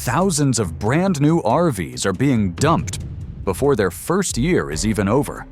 Thousands of brand new RVs are being dumped before their first year is even over.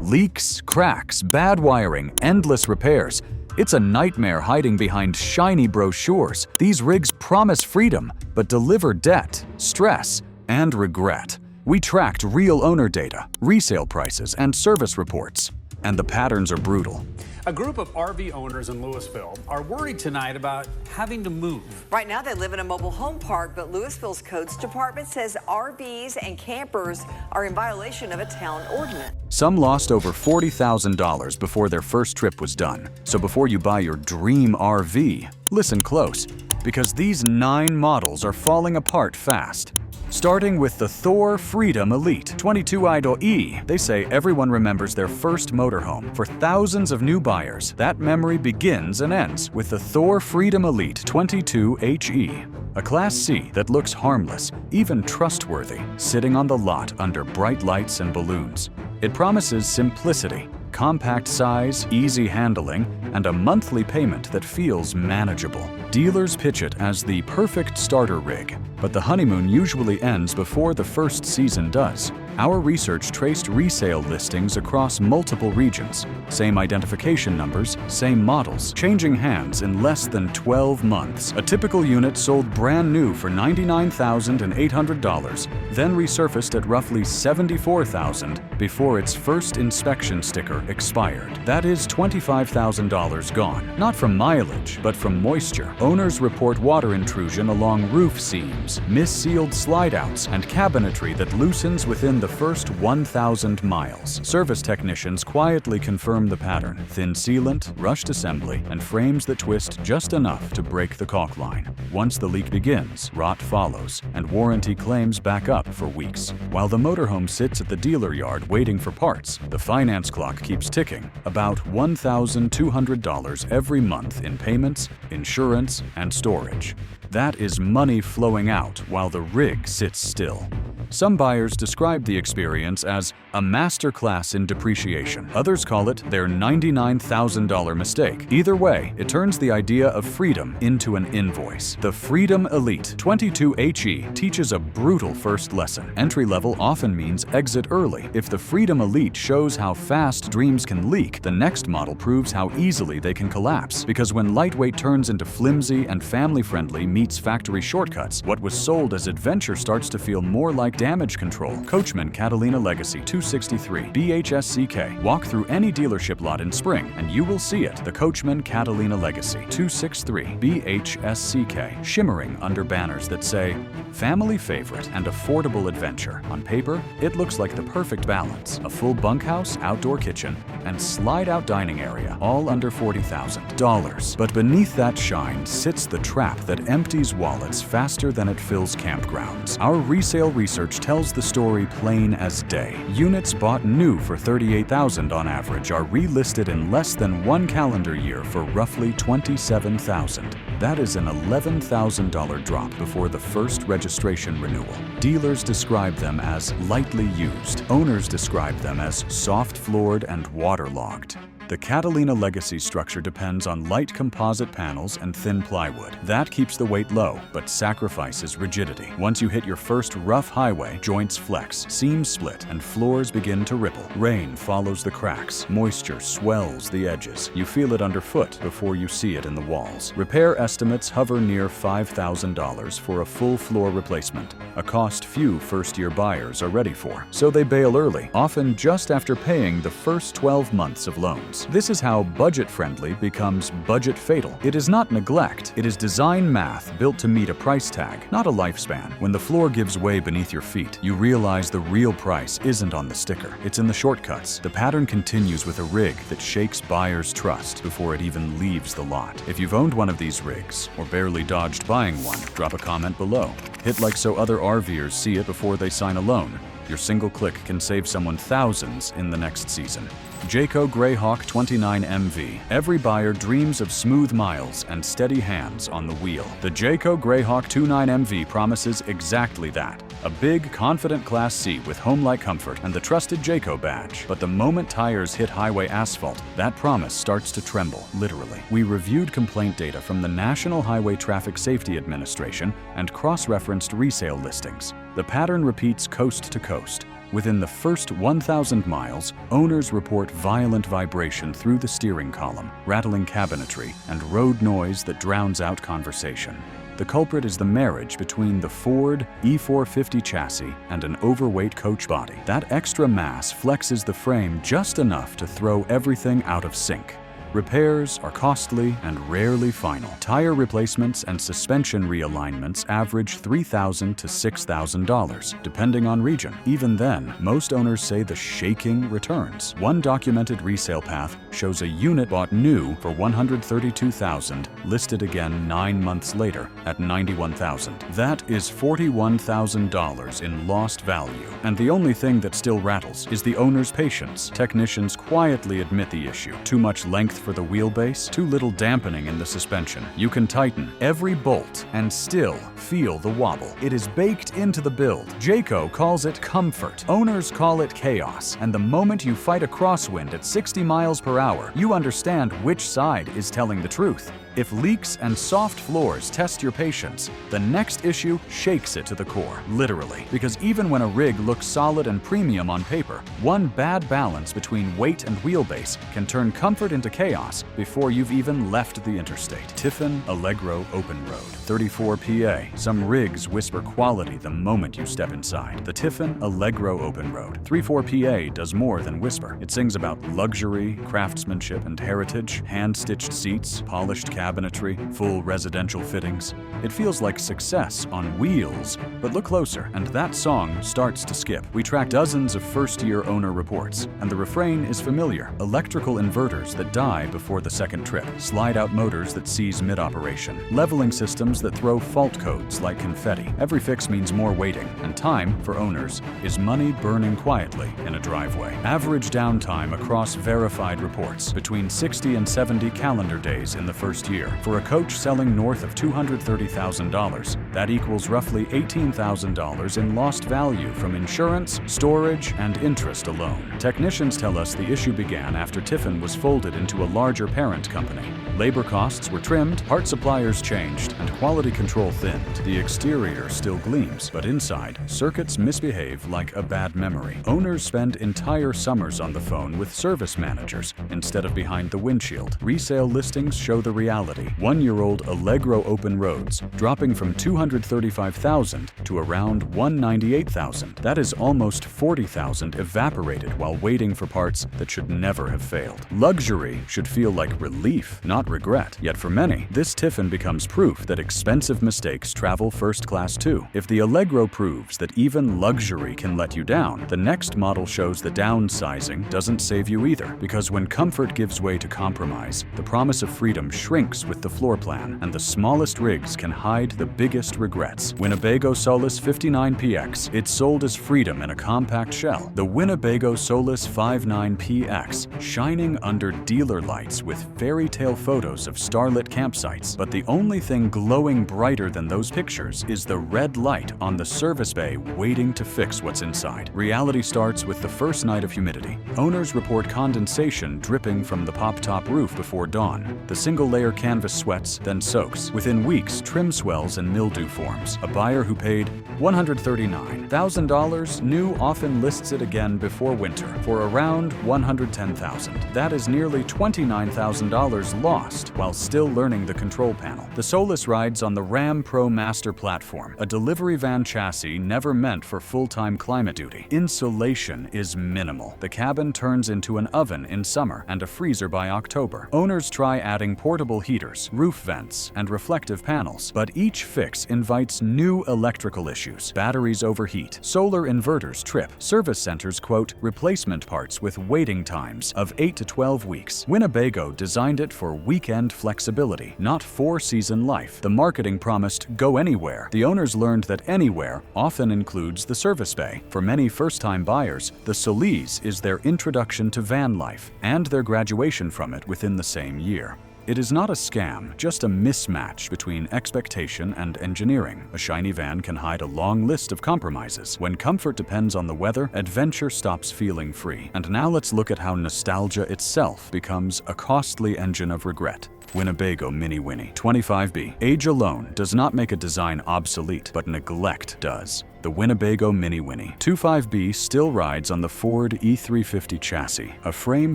Leaks, cracks, bad wiring, endless repairs. It's a nightmare hiding behind shiny brochures. These rigs promise freedom, but deliver debt, stress, and regret. We tracked real owner data, resale prices, and service reports, and the patterns are brutal. A group of RV owners in Louisville are worried tonight about having to move. Right now, they live in a mobile home park, but Louisville's codes department says RVs and campers are in violation of a town ordinance. Some lost over $40,000 before their first trip was done. So before you buy your dream RV, listen close, because these 9 models are falling apart fast. Starting with the Thor Freedom Elite 22 Idle E, they say everyone remembers their first motorhome. For thousands of new buyers, that memory begins and ends with the Thor Freedom Elite 22 HE, a Class C that looks harmless, even trustworthy, sitting on the lot under bright lights and balloons. It promises simplicity, compact size, easy handling, and a monthly payment that feels manageable. Dealers pitch it as the perfect starter rig, but the honeymoon usually ends before the first season does. Our research traced resale listings across multiple regions. Same identification numbers, same models, changing hands in less than 12 months. A typical unit sold brand new for $99,800, then resurfaced at roughly $74,000 before its first inspection sticker expired. That is $25,000 gone, not from mileage, but from moisture. Owners report water intrusion along roof seams, missealed slide-outs, and cabinetry that loosens within the first 1,000 miles. Service technicians quietly confirm the pattern: thin sealant, rushed assembly, and frames that twist just enough to break the caulk line. Once the leak begins, rot follows, and warranty claims back up for weeks. While the motorhome sits at the dealer yard waiting for parts, the finance clock keeps ticking. About $1,200 every month in payments, insurance, and storage. That is money flowing out while the rig sits still. Some buyers describe the experience as a masterclass in depreciation. Others call it their $99,000 mistake. Either way, it turns the idea of freedom into an invoice. The Freedom Elite 22 HE teaches a brutal first lesson. Entry level often means exit early. If the Freedom Elite shows how fast dreams can leak, the next model proves how easily they can collapse. Because when lightweight turns into flimsy and family-friendly meets factory shortcuts, what was sold as adventure starts to feel more like damage control. Coachman Catalina Legacy 263 BHSCK. Walk through any dealership lot in spring and you will see it. The Coachman Catalina Legacy 263 BHSCK. Shimmering under banners that say family favorite and affordable adventure. On paper, it looks like the perfect balance. A full bunkhouse, outdoor kitchen, and slide-out dining area, all under $40,000. But beneath that shine sits the trap that empties wallets faster than it fills campgrounds. Our resale research tells the story plain as day. Units bought new for $38,000 on average are relisted in less than 1 calendar year for roughly $27,000. That is an $11,000 drop before the first registration renewal. Dealers describe them as lightly used. Owners describe them as soft-floored and waterlogged. The Catalina Legacy structure depends on light composite panels and thin plywood. That keeps the weight low, but sacrifices rigidity. Once you hit your first rough highway, joints flex, seams split, and floors begin to ripple. Rain follows the cracks. Moisture swells the edges. You feel it underfoot before you see it in the walls. Repair estimates hover near $5,000 for a full floor replacement, a cost few first-year buyers are ready for. So they bail early, often just after paying the first 12 months of loans. This is how budget-friendly becomes budget-fatal. It is not neglect, it is design math built to meet a price tag, not a lifespan. When the floor gives way beneath your feet, you realize the real price isn't on the sticker, it's in the shortcuts. The pattern continues with a rig that shakes buyers' trust before it even leaves the lot. If you've owned one of these rigs, or barely dodged buying one, drop a comment below. Hit like so other RVers see it before they sign a loan. Your single click can save someone thousands in the next season. Jayco Greyhawk 29MV. Every buyer dreams of smooth miles and steady hands on the wheel. The Jayco Greyhawk 29MV promises exactly that. A big, confident Class C with home-like comfort and the trusted Jayco badge. But the moment tires hit highway asphalt, that promise starts to tremble, literally. We reviewed complaint data from the National Highway Traffic Safety Administration and cross-referenced resale listings. The pattern repeats coast to coast. Within the first 1,000 miles, owners report violent vibration through the steering column, rattling cabinetry, and road noise that drowns out conversation. The culprit is the marriage between the Ford E450 chassis and an overweight coach body. That extra mass flexes the frame just enough to throw everything out of sync. Repairs are costly and rarely final. Tire replacements and suspension realignments average $3,000 to $6,000, depending on region. Even then, most owners say the shaking returns. One documented resale path shows a unit bought new for $132,000, listed again 9 months later at $91,000. That is $41,000 in lost value. And the only thing that still rattles is the owner's patience. Technicians quietly admit the issue. Too much length for the wheelbase, too little dampening in the suspension. You can tighten every bolt and still feel the wobble. It is baked into the build. Jayco calls it comfort. Owners call it chaos. And the moment you fight a crosswind at 60 miles per hour, you understand which side is telling the truth. If leaks and soft floors test your patience, the next issue shakes it to the core, literally. Because even when a rig looks solid and premium on paper, one bad balance between weight and wheelbase can turn comfort into chaos before you've even left the interstate. Tiffin Allegro Open Road, 34 PA. Some rigs whisper quality the moment you step inside. The Tiffin Allegro Open Road, 34 PA does more than whisper. It sings about luxury, craftsmanship, and heritage, hand-stitched seats, polished cabinetry, full residential fittings. It feels like success on wheels, but look closer, and that song starts to skip. We track dozens of first-year owner reports, and the refrain is familiar. Electrical inverters that die before the second trip, slide-out motors that seize mid-operation, leveling systems that throw fault codes like confetti. Every fix means more waiting, and time, for owners, is money burning quietly in a driveway. Average downtime across verified reports, between 60 and 70 calendar days in the first year. For a coach selling north of $230,000, that equals roughly $18,000 in lost value from insurance, storage, and interest alone. Technicians tell us the issue began after Tiffin was folded into a larger parent company. Labor costs were trimmed, part suppliers changed, and quality control thinned. The exterior still gleams, but inside, circuits misbehave like a bad memory. Owners spend entire summers on the phone with service managers instead of behind the windshield. Resale listings show the reality. 1-year-old Allegro Open Roads dropping from $235,000 to around $198,000. That is almost $40,000 evaporated while waiting for parts that should never have failed. Luxury should feel like relief, not regret. Yet for many, this Tiffin becomes proof that expensive mistakes travel first class too. If the Allegro proves that even luxury can let you down, the next model shows that downsizing doesn't save you either. Because when comfort gives way to compromise, the promise of freedom shrinks with the floor plan, and the smallest rigs can hide the biggest regrets. Winnebago Solis 59PX. It's sold as freedom in a compact shell. The Winnebago Solis 59PX, shining under dealer lights with fairy tale photos of starlit campsites. But the only thing glowing brighter than those pictures is the red light on the service bay waiting to fix what's inside. Reality starts with the first night of humidity. Owners report condensation dripping from the pop-top roof before dawn. The single-layer canvas sweats, then soaks. Within weeks, trim swells and mildew forms. A buyer who paid $139,000 new often lists it again before winter for around $110,000. That is nearly $29,000 lost while still learning the control panel. The Solis rides on the Ram Pro Master platform, a delivery van chassis never meant for full-time climate duty. Insulation is minimal. The cabin turns into an oven in summer and a freezer by October. Owners try adding portable heaters, roof vents, and reflective panels, but each fix invites new electrical issues. Batteries overheat, solar inverters trip, service centers quote replacement parts with waiting times of 8 to 12 weeks. Winnebago designed it for weekend flexibility, not 4-season life. The marketing promised go anywhere. The owners learned that anywhere often includes the service bay. For many first-time buyers, the Solis is their introduction to van life and their graduation from it within the same year. It is not a scam, just a mismatch between expectation and engineering. A shiny van can hide a long list of compromises. When comfort depends on the weather, adventure stops feeling free. And now let's look at how nostalgia itself becomes a costly engine of regret. Winnebago Mini Winnie 25B. Age alone does not make a design obsolete, but neglect does. The Winnebago Mini Winnie 25B still rides on the Ford E350 chassis, a frame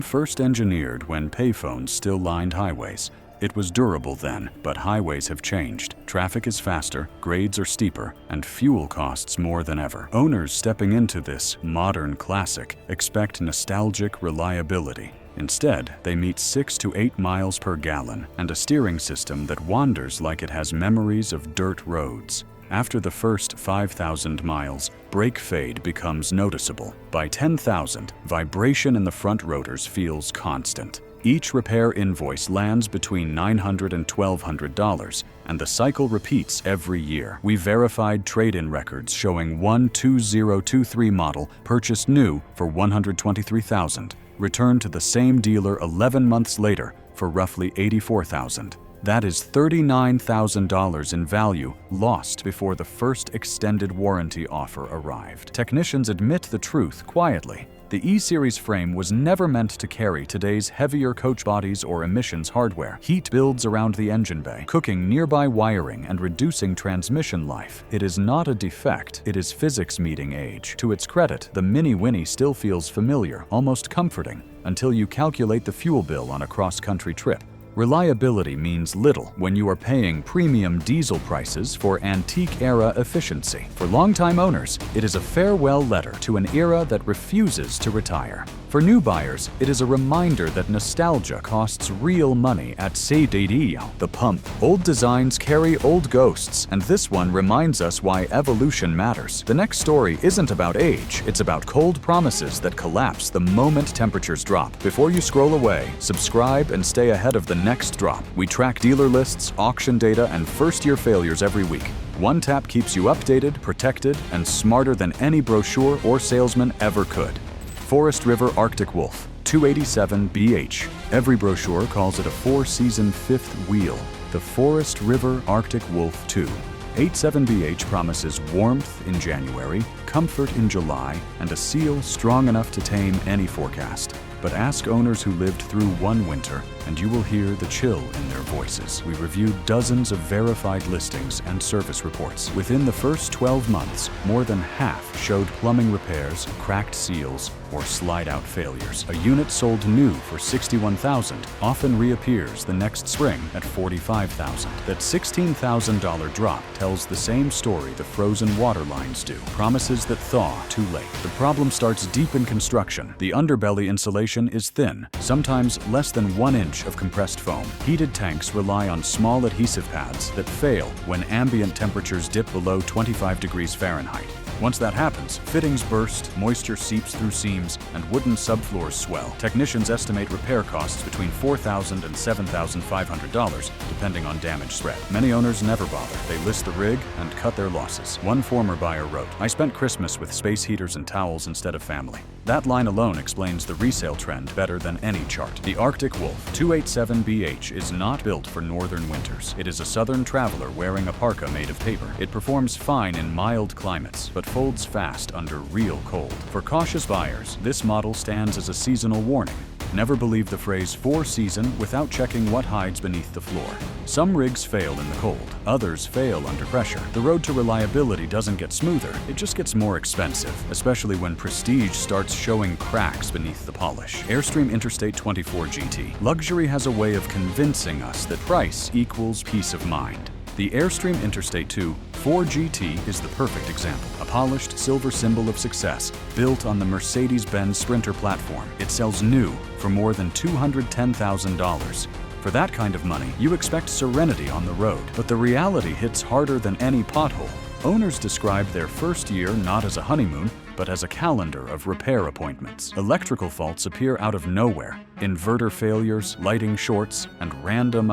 first engineered when payphones still lined highways. It was durable then, but highways have changed. Traffic is faster, grades are steeper, and fuel costs more than ever. Owners stepping into this modern classic expect nostalgic reliability. Instead, they meet 6 to 8 miles per gallon and a steering system that wanders like it has memories of dirt roads. After the first 5,000 miles, brake fade becomes noticeable. By 10,000, vibration in the front rotors feels constant. Each repair invoice lands between $900 and $1,200, and the cycle repeats every year. We verified trade-in records showing one 2023 model purchased new for $123,000, returned to the same dealer 11 months later for roughly $84,000. That is $39,000 in value lost before the first extended warranty offer arrived. Technicians admit the truth quietly. The E-Series frame was never meant to carry today's heavier coach bodies or emissions hardware. Heat builds around the engine bay, cooking nearby wiring and reducing transmission life. It is not a defect, it is physics meeting age. To its credit, the Mini Winnie still feels familiar, almost comforting, until you calculate the fuel bill on a cross-country trip. Reliability means little when you are paying premium diesel prices for antique-era efficiency. For longtime owners, it is a farewell letter to an era that refuses to retire. For new buyers, it is a reminder that nostalgia costs real money at Pesadilla, the pump. Old designs carry old ghosts, and this one reminds us why evolution matters. The next story isn't about age, it's about cold promises that collapse the moment temperatures drop. Before you scroll away, subscribe and stay ahead of the next drop. We track dealer lists, auction data, and first-year failures every week. One tap keeps you updated, protected, and smarter than any brochure or salesman ever could. Forest River Arctic Wolf 287BH. Every brochure calls it a 4-season fifth wheel. The Forest River Arctic Wolf 287BH promises warmth in January, comfort in July, and a seal strong enough to tame any forecast. But ask owners who lived through one winter, and you will hear the chill in their voices. We reviewed dozens of verified listings and service reports. Within the first 12 months, more than half showed plumbing repairs, cracked seals, or slide-out failures. A unit sold new for $61,000 often reappears the next spring at $45,000. That $16,000 drop tells the same story the frozen water lines do. Promises that thaw too late. The problem starts deep in construction. The underbelly insulation is thin, sometimes less than 1 inch of compressed foam. Heated tanks rely on small adhesive pads that fail when ambient temperatures dip below 25 degrees Fahrenheit. Once that happens, fittings burst, moisture seeps through seams, and wooden subfloors swell. Technicians estimate repair costs between $4,000 and $7,500, depending on damage spread. Many owners never bother. They list the rig and cut their losses. One former buyer wrote, "I spent Christmas with space heaters and towels instead of family." That line alone explains the resale trend better than any chart. The Arctic Wolf 287BH is not built for northern winters. It is a southern traveler wearing a parka made of paper. It performs fine in mild climates, but folds fast under real cold. For cautious buyers, this model stands as a seasonal warning. Never believe the phrase "4-season" without checking what hides beneath the floor. Some rigs fail in the cold, others fail under pressure. The road to reliability doesn't get smoother, it just gets more expensive, especially when prestige starts showing cracks beneath the polish. Airstream Interstate 24 GT. Luxury has a way of convincing us that price equals peace of mind. The Airstream Interstate 2 4GT is the perfect example. A polished silver symbol of success, built on the Mercedes-Benz Sprinter platform. It sells new for more than $210,000. For that kind of money, you expect serenity on the road, but the reality hits harder than any pothole. Owners describe their first year not as a honeymoon, but as a calendar of repair appointments. Electrical faults appear out of nowhere. Inverter failures, lighting shorts, and random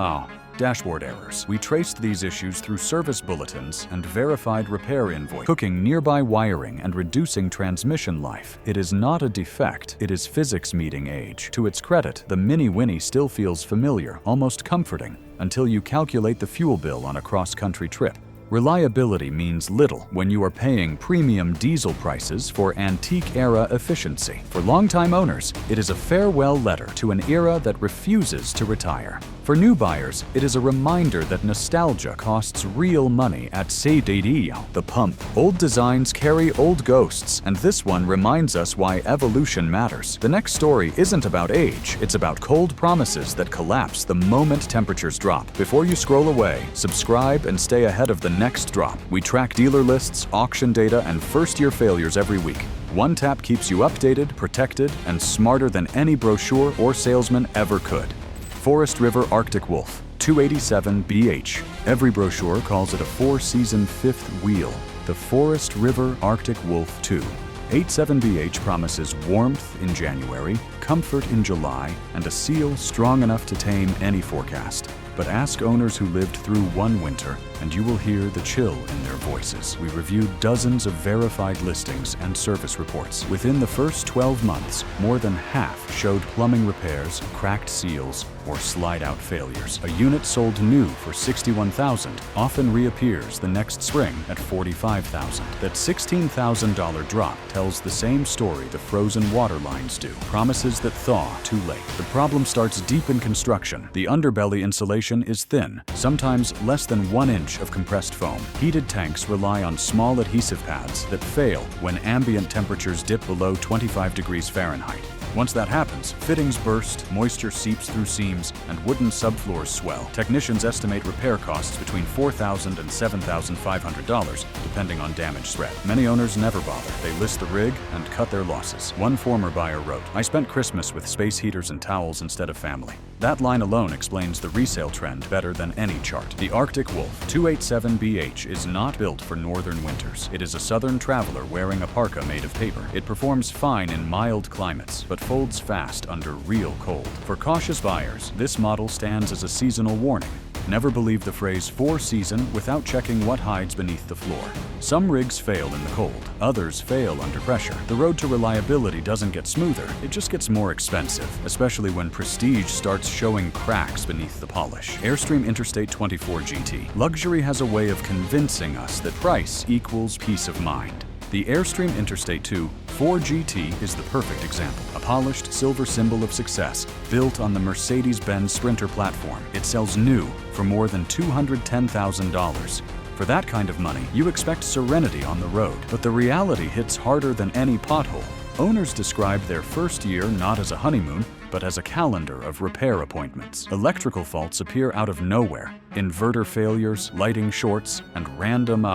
Dashboard errors. We traced these issues through service bulletins and verified repair invoice. Cooking nearby wiring and reducing transmission life. It is not a defect, it is physics meeting age. To its credit, the Mini Winnie still feels familiar, almost comforting, until you calculate the fuel bill on a cross-country trip. Reliability means little when you are paying premium diesel prices for antique-era efficiency. For longtime owners, it is a farewell letter to an era that refuses to retire. For new buyers, it is a reminder that nostalgia costs real money at Pesadilla, the pump. Old designs carry old ghosts, and this one reminds us why evolution matters. The next story isn't about age, it's about cold promises that collapse the moment temperatures drop. Before you scroll away, subscribe and stay ahead of the next drop. We track dealer lists, auction data, and first-year failures every week. One tap keeps you updated, protected, and smarter than any brochure or salesman ever could. Forest River Arctic Wolf, 287BH. Every brochure calls it a four-season fifth wheel. The Forest River Arctic Wolf 287BH promises warmth in January, comfort in July, and a seal strong enough to tame any forecast. But ask owners who lived through one winter, and you will hear the chill in their voices. We reviewed dozens of verified listings and service reports. Within the first 12 months, more than half showed plumbing repairs, cracked seals, or slide-out failures. A unit sold new for $61,000 often reappears the next spring at $45,000. That $16,000 drop tells the same story the frozen water lines do. Promises that thaw too late. The problem starts deep in construction. The underbelly insulation is thin, sometimes less than 1 inch of compressed foam. Heated tanks rely on small adhesive pads that fail when ambient temperatures dip below 25 degrees Fahrenheit. Once that happens, fittings burst, moisture seeps through seams, and wooden subfloors swell. Technicians estimate repair costs between $4,000 and $7,500, depending on damage spread. Many owners never bother. They list the rig and cut their losses. One former buyer wrote, "I spent Christmas with space heaters and towels instead of family." That line alone explains the resale trend better than any chart. The Arctic Wolf 287BH is not built for northern winters. It is a southern traveler wearing a parka made of paper. It performs fine in mild climates, but folds fast under real cold. For cautious buyers, this model stands as a seasonal warning. Never believe the phrase "for season" without checking what hides beneath the floor. Some rigs fail in the cold, others fail under pressure. The road to reliability doesn't get smoother, it just gets more expensive, especially when prestige starts showing cracks beneath the polish. Airstream Interstate 24 GT. Luxury has a way of convincing us that price equals peace of mind. The Airstream Interstate 24 GT is the perfect example. A polished silver symbol of success, built on the Mercedes-Benz Sprinter platform. It sells new for more than $210,000. For that kind of money, you expect serenity on the road, but the reality hits harder than any pothole. Owners describe their first year not as a honeymoon, but as a calendar of repair appointments. Electrical faults appear out of nowhere. Inverter failures, lighting shorts, and random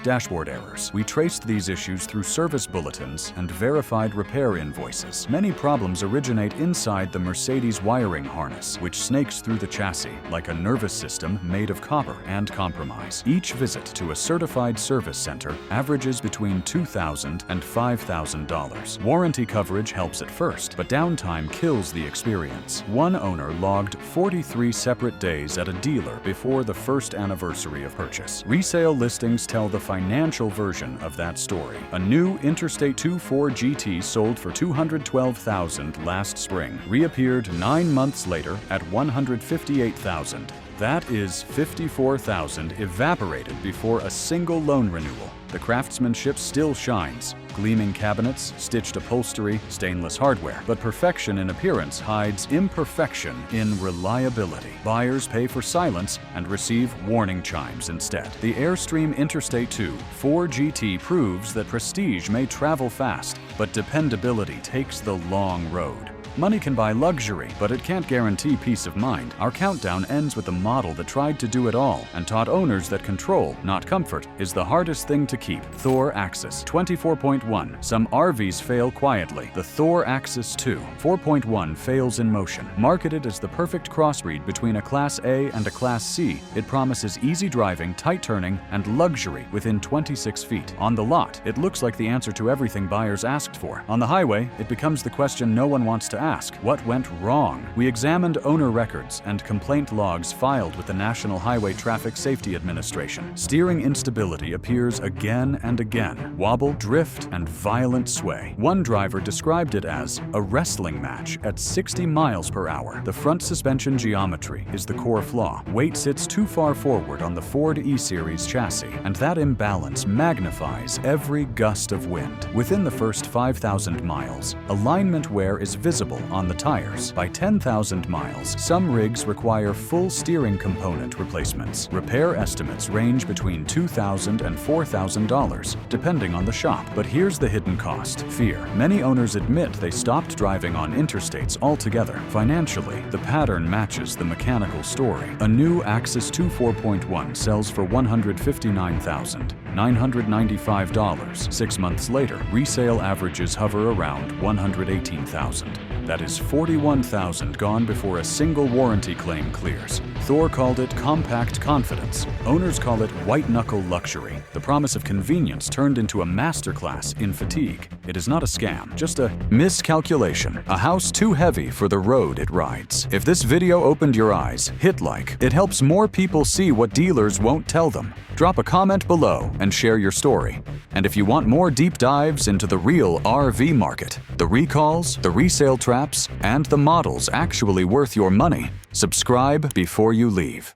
dashboard errors. We traced these issues through service bulletins and verified repair invoices. Many problems originate inside the Mercedes wiring harness, which snakes through the chassis like a nervous system made of copper and compromise. Each visit to a certified service center averages between $2,000 and $5,000. Warranty coverage helps at first, but downtime kills the experience. One owner logged 43 separate days at a dealer before the first anniversary of purchase. Resale listings tell the financial version of that story. A new Interstate 24 GT sold for $212,000 last spring, reappeared 9 months later at $158,000. That is $54,000 evaporated before a single loan renewal. The craftsmanship still shines. Gleaming cabinets, stitched upholstery, stainless hardware. But perfection in appearance hides imperfection in reliability. Buyers pay for silence and receive warning chimes instead. The Airstream Interstate 24 GT proves that prestige may travel fast, but dependability takes the long road. Money can buy luxury, but it can't guarantee peace of mind. Our countdown ends with a model that tried to do it all and taught owners that control, not comfort, is the hardest thing to keep. Thor Axis 24.1. Some RVs fail quietly. The Thor Axis 2 4.1 fails in motion. Marketed as the perfect crossbreed between a Class A and a Class C, it promises easy driving, tight turning, and luxury within 26 feet. On the lot, it looks like the answer to everything buyers asked for. On the highway, it becomes the question no one wants to ask: what went wrong? We examined owner records and complaint logs filed with the National Highway Traffic Safety Administration. Steering instability appears again and again: wobble, drift, and violent sway. One driver described it as a wrestling match at 60 miles per hour. The front suspension geometry is the core flaw. Weight sits too far forward on the Ford E-Series chassis, and that imbalance magnifies every gust of wind. Within the first 5,000 miles, alignment wear is visible on the tires. By 10,000 miles, some rigs require full steering component replacements. Repair estimates range between $2,000 and $4,000, depending on the shop. But here's the hidden cost: fear. Many owners admit they stopped driving on interstates altogether. Financially, the pattern matches the mechanical story. A new Axis 2 4.1 sells for $159,995. 6 months later, resale averages hover around $118,000. That is $41,000 gone before a single warranty claim clears. Thor called it compact confidence. Owners call it white-knuckle luxury. The promise of convenience turned into a masterclass in fatigue. It is not a scam, just a miscalculation. A house too heavy for the road it rides. If this video opened your eyes, hit like. It helps more people see what dealers won't tell them. Drop a comment below and share your story. And if you want more deep dives into the real RV market, the recalls, the resale traps, and the models actually worth your money, subscribe before you leave.